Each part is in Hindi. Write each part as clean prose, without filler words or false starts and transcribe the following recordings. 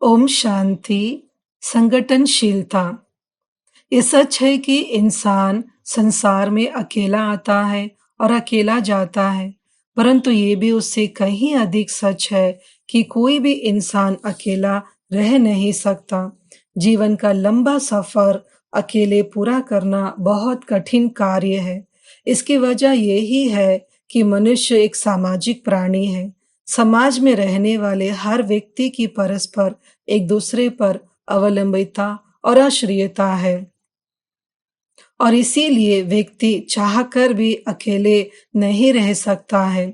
ओम शांति। संगठनशीलता। ये सच है कि इंसान संसार में अकेला आता है और अकेला जाता है, परंतु ये भी उससे कहीं अधिक सच है कि कोई भी इंसान अकेला रह नहीं सकता। जीवन का लंबा सफर अकेले पूरा करना बहुत कठिन कार्य है। इसकी वजह यही है कि मनुष्य एक सामाजिक प्राणी है। समाज में रहने वाले हर व्यक्ति की परस्पर एक दूसरे पर अवलंबिता और आश्रियता है, और इसीलिए व्यक्ति चाहकर भी अकेले नहीं रह सकता है।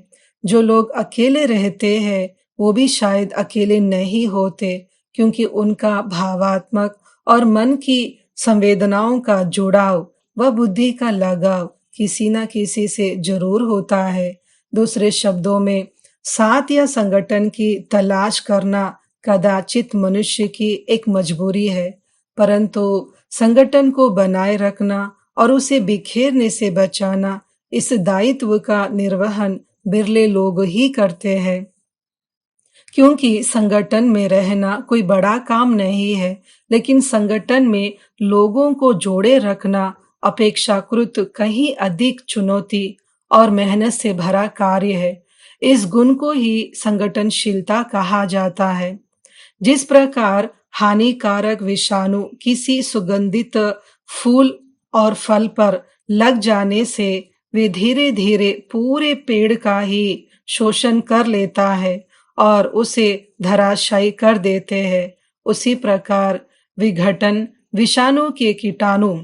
जो लोग अकेले रहते हैं वो भी शायद अकेले नहीं होते, क्योंकि उनका भावात्मक और मन की संवेदनाओं का जुड़ाव व बुद्धि का लगाव किसी न किसी से जरूर होता है। दूसरे शब्दों में, साथ या संगठन की तलाश करना कदाचित मनुष्य की एक मजबूरी है, परंतु संगठन को बनाए रखना और उसे बिखेरने से बचाना, इस दायित्व का निर्वहन बिरले लोग ही करते हैं। क्योंकि संगठन में रहना कोई बड़ा काम नहीं है, लेकिन संगठन में लोगों को जोड़े रखना अपेक्षाकृत कहीं अधिक चुनौती और मेहनत से भरा कार्य है। इस गुण को ही संगठनशीलता कहा जाता है। जिस प्रकार हानिकारक विषाणु किसी सुगंधित फूल और फल पर लग जाने से वे धीरे धीरे पूरे पेड़ का ही शोषण कर लेता है और उसे धराशायी कर देते हैं, उसी प्रकार विघटन विषाणु के कीटाणु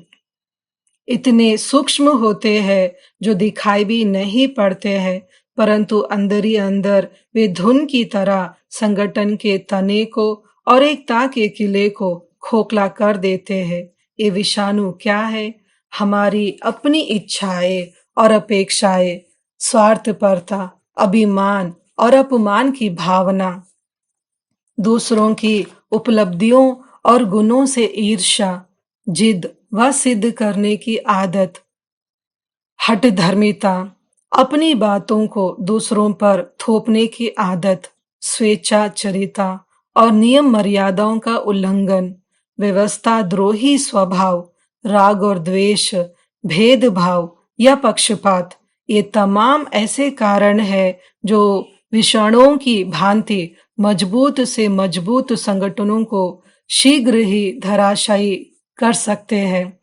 इतने सूक्ष्म होते हैं जो दिखाई भी नहीं पड़ते हैं, परंतु अंदर ही अंदर वे धुन की तरह संगठन के तने को और एकता के किले को खोखला कर देते हैं। ये विषाणु क्या है? हमारी अपनी इच्छाएं और अपेक्षाएं, स्वार्थपरता, अभिमान और अपमान की भावना, दूसरों की उपलब्धियों और गुणों से ईर्ष्या, जिद व सिद्ध करने की आदत, हठधर्मिता, अपनी बातों को दूसरों पर थोपने की आदत, स्वेच्छाचरिता और नियम मर्यादाओं का उल्लंघन, व्यवस्था द्रोही स्वभाव, राग और द्वेष, भेदभाव या पक्षपात, ये तमाम ऐसे कारण हैं जो विषाणुओं की भांति मजबूत से मजबूत संगठनों को शीघ्र ही धराशायी कर सकते हैं।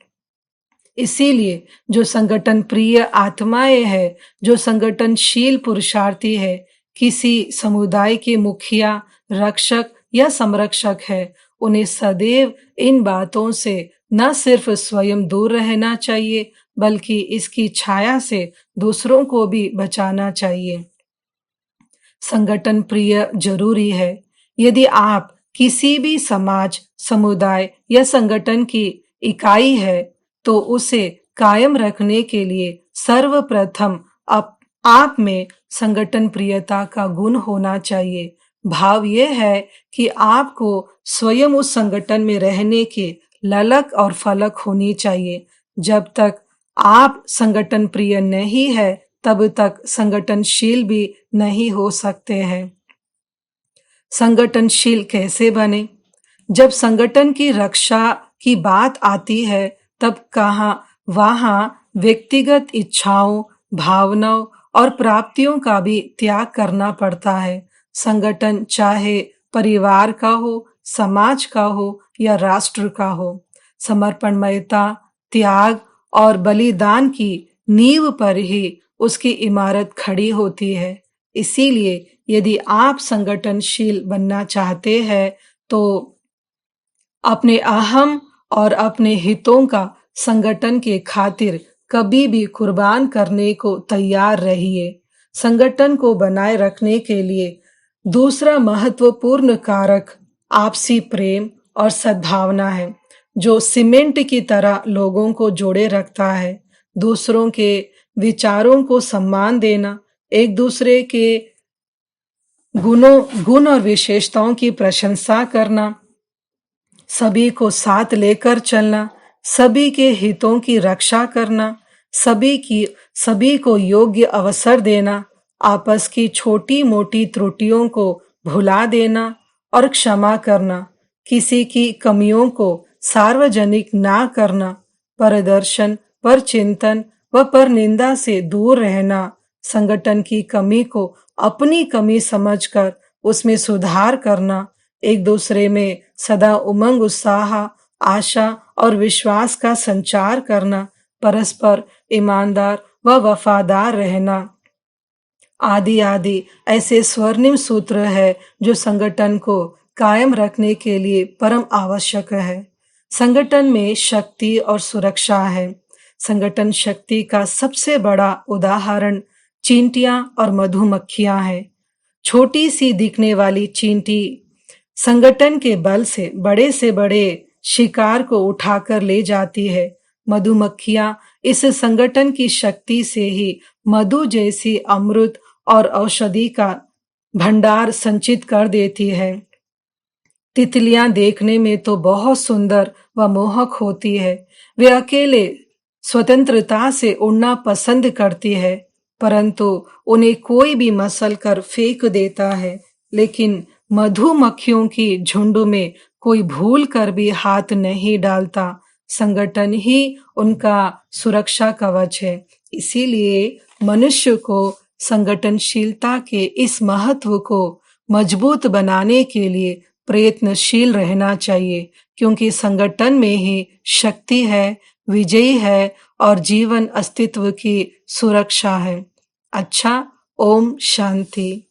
इसीलिए जो संगठन प्रिय आत्माएं हैं, जो संगठनशील पुरुषार्थी है, किसी समुदाय के मुखिया, रक्षक या संरक्षक है, उन्हें सदैव इन बातों से न सिर्फ स्वयं दूर रहना चाहिए, बल्कि इसकी छाया से दूसरों को भी बचाना चाहिए। संगठन प्रिय जरूरी है। यदि आप किसी भी समाज, समुदाय या संगठन की इकाई है, तो उसे कायम रखने के लिए सर्वप्रथम आप में संगठन प्रियता का गुण होना चाहिए। भाव यह है कि आपको स्वयं उस संगठन में रहने की ललक और फलक होनी चाहिए। जब तक आप संगठन प्रिय नहीं है, तब तक संगठनशील भी नहीं हो सकते हैं। संगठनशील कैसे बने? जब संगठन की रक्षा की बात आती है, तब वहां व्यक्तिगत इच्छाओं, भावनाओं और प्राप्तियों का भी त्याग करना पड़ता है। संगठन चाहे परिवार का हो, समाज का हो या राष्ट्र का हो, समर्पणमयता, त्याग और बलिदान की नींव पर ही उसकी इमारत खड़ी होती है। इसीलिए यदि आप संगठनशील बनना चाहते हैं, तो अपने अहम और अपने हितों का संगठन के खातिर कभी भी कुर्बान करने को तैयार रहिए। संगठन को बनाए रखने के लिए दूसरा महत्वपूर्ण कारक आपसी प्रेम और सद्भावना है, जो सीमेंट की तरह लोगों को जोड़े रखता है। दूसरों के विचारों को सम्मान देना, एक दूसरे के गुण और विशेषताओं की प्रशंसा करना, सभी को साथ लेकर चलना, सभी के हितों की रक्षा करना, सभी को योग्य अवसर देना, आपस की छोटी मोटी त्रुटियों को भुला देना और क्षमा करना, किसी की कमियों को सार्वजनिक ना करना, परदर्शन, परचिंतन व परनिंदा से दूर रहना, संगठन की कमी को अपनी कमी समझकर उसमें सुधार करना, एक दूसरे में सदा उमंग, उत्साह, आशा और विश्वास का संचार करना, परस्पर ईमानदार व वफादार रहना, आदि आदि ऐसे स्वर्णिम सूत्र है जो संगठन को कायम रखने के लिए परम आवश्यक है। संगठन में शक्ति और सुरक्षा है। संगठन शक्ति का सबसे बड़ा उदाहरण चींटियां और मधुमक्खियां हैं। छोटी सी दिखने वाली चींटी संगठन के बल से बड़े शिकार को उठाकर ले जाती है। मधुमक्खियां इस संगठन की शक्ति से ही मधु जैसी अमृत और औषधि का भंडार संचित कर देती है। तितलियां देखने में तो बहुत सुंदर व मोहक होती है। वे अकेले स्वतंत्रता से उड़ना पसंद करती है, परंतु उन्हें कोई भी मसल कर फेंक देता है। लेकिन मधुमक्खियों की झुंड में कोई भूल कर भी हाथ नहीं डालता। संगठन ही उनका सुरक्षा कवच है। इसीलिए मनुष्य को संगठनशीलता के इस महत्व को मजबूत बनाने के लिए प्रयत्नशील रहना चाहिए, क्योंकि संगठन में ही शक्ति है, विजयी है और जीवन अस्तित्व की सुरक्षा है। अच्छा, ओम शांति।